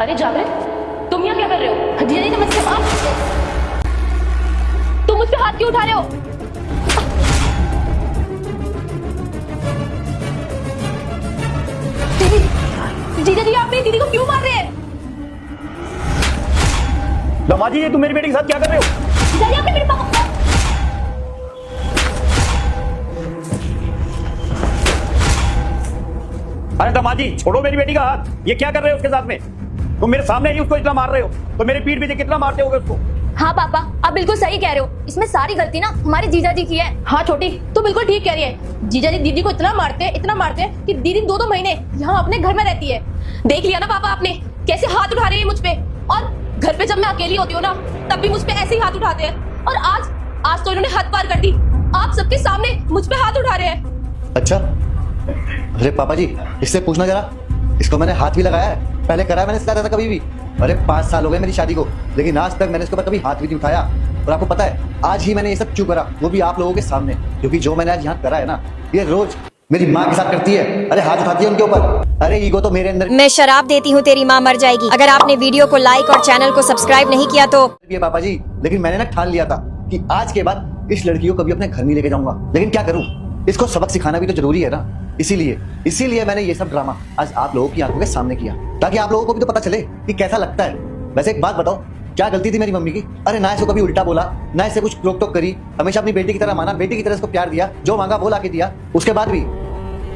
अरे जागृत, तुम यहाँ क्या कर रहे हो? जीजा जी नमस्ते। तुम मुझ पे हाथ क्यों उठा रहे हो? जीजा जी आप मेरी दीदी को क्यों मार रहे हैं? दामाजी ये तुम मेरी बेटी के साथ क्या कर रहे हो? जीजा जी आपने मेरे पापा अरे दामाजी छोड़ो मेरी बेटी का हाथ। ये क्या कर रहे हो उसके साथ में? तुम मेरे सामने ही उसको इतना मार रहे हो तो मेरे पीठ पीछे कितना मारते होगे उसको? हाँ पापा, आप बिल्कुल सही कह रहे हो। इसमें सारी गलती ना हमारे जीजा जी की है। हाँ छोटी, तू बिल्कुल ठीक कह रही है। जीजा जी दीदी को इतना मारते हैं कि दीदी 2-2 महीने यहाँ अपने घर में रहती है। देख लिया ना पापा आपने कैसे हाथ उठा रहे हैं मुझ पे। और घर पे जब मैं अकेली होती हूँ ना तब भी मुझ पे ऐसे ही हाथ उठाते हैं। और आज तो इन्होंने हद पार कर दी। आप सबके सामने मुझ पे हाथ उठा रहे हैं। अच्छा, अरे पापा जी इससे पूछना जरा, इसको मैंने हाथ भी लगाया है? पहले करा है मैंने इसका था कभी भी? अरे 5 साल हो गए मेरी शादी को, लेकिन आज तक मैंने इसके ऊपर कभी हाथ भी नहीं उठाया। और आपको पता है आज ही मैंने ये सब क्यों करा, वो भी आप लोगों के सामने, क्योंकि जो मैंने आज यहाँ करा है ना ये रोज मेरी माँ के साथ करती है। अरे हाथ उठाती है उनके ऊपर। अरे ईगो तो मेरे अंदर। मैं शराब देती हूँ तेरी माँ मर जाएगी। अगर आपने वीडियो को लाइक और चैनल को सब्सक्राइब नहीं किया तो पापा जी, लेकिन मैंने ना ठान लिया था कि आज के बाद इस लड़की को कभी अपने घर नहीं लेके जाऊंगा। लेकिन क्या करूँ, इसको सबक सिखाना भी तो जरूरी है ना। इसीलिए मैंने ये सब ड्रामा आज आप लोगों की आंखों के सामने किया, ताकि आप लोगों को भी तो पता चले कि कैसा लगता है। वैसे एक बात बताओ, क्या गलती थी मेरी मम्मी की? अरे ना इसको कभी उल्टा बोला, ना इससे कुछ रोक टोक करी, हमेशा अपनी बेटी की तरह माना, बेटी की तरह इसको प्यार दिया, जो मांगा वो लाके दिया। उसके बाद भी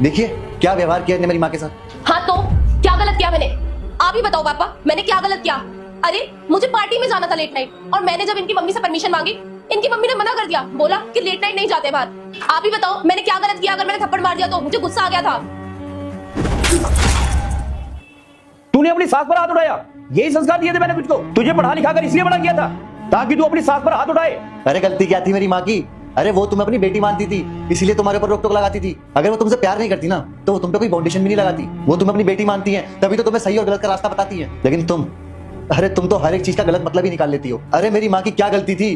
देखिए क्या व्यवहार किया इसने मेरी माँ के साथ। हाँ तो क्या गलत किया मैंने? आप ही बताओ पापा, मैंने क्या गलत किया? अरे मुझे पार्टी में जाना था लेट नाइट, और मैंने जब इनकी मम्मी से परमिशन मांगी, इनकी मम्मी ने मना कर दिया, बोला कि लेट नाइट नहीं जाते बाहर। आप ही बताओ मैंने क्या गलत किया? अगर मैंने थप्पड़ मार दिया तो मुझे गुस्सा आ गया था। तूने अपनी सास पर हाथ उठाया, यही संस्कार दिए थे मैंने तुझको। तुझे पढ़ा लिखा कर इसलिए बड़ा किया था ताकि तू अपनी सास पर हाथ उठाए। अरे गलती क्या थी मेरी माँ की? अरे वो तुम्हें अपनी बेटी मानती थी, इसीलिए तुम्हारे ऊपर रोक टोक लगाती थी। अगर वो तुमसे प्यार नहीं करती ना तो वो तुम पे कोई फाउंडेशन भी नहीं लगाती। वो तुम्हें अपनी बेटी मानती है, तभी तो तुम्हें सही और गलत का रास्ता बताती है। लेकिन तुम तो हर एक चीज का गलत मतलब ही निकाल लेती हो। अरे मेरी माँ की क्या गलती थी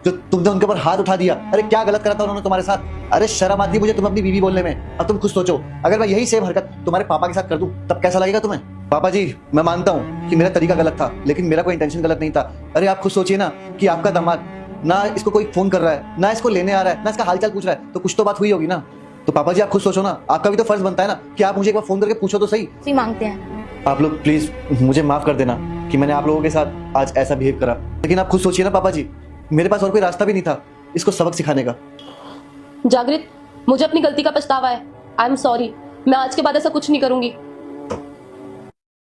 जो तुमने उनके ऊपर हाथ उठा दिया? अरे क्या गलत करा था उन्होंने तुम्हारे साथ? अरे शर्म आती है मुझे तुम अपनी बीवी बोलने में। अब तुम खुद सोचो, अगर मैं यही सेम हरकत तुम्हारे पापा के साथ कर दूं तब कैसा लगेगा तुम्हें? पापा जी मैं मानता हूँ कि मेरा तरीका गलत था, लेकिन मेरा कोई इंटेंशन गलत नहीं था। अरे आप खुद सोचिए ना कि आपका दामाद ना इसको कोई फोन कर रहा है, ना इसको लेने आ रहा है, ना इसका हालचाल पूछ रहा है, तो कुछ तो बात हुई होगी ना। तो पापा जी आप खुद सोचो ना, आपका भी तो फर्ज बनता है ना कि आप मुझे एक बार फोन करके पूछो तो सही। मांगते हैं आप लोग प्लीज मुझे माफ कर देना कि मैंने आप लोगों के साथ आज ऐसा बिहेव करा, लेकिन आप खुद सोचिए ना पापा जी, मेरे पास और कोई रास्ता भी नहीं था इसको सबक सिखाने का। जागृत, मुझे अपनी गलती का पछतावा है। I am sorry. मैं आज के बाद ऐसा कुछ नहीं करूंगी।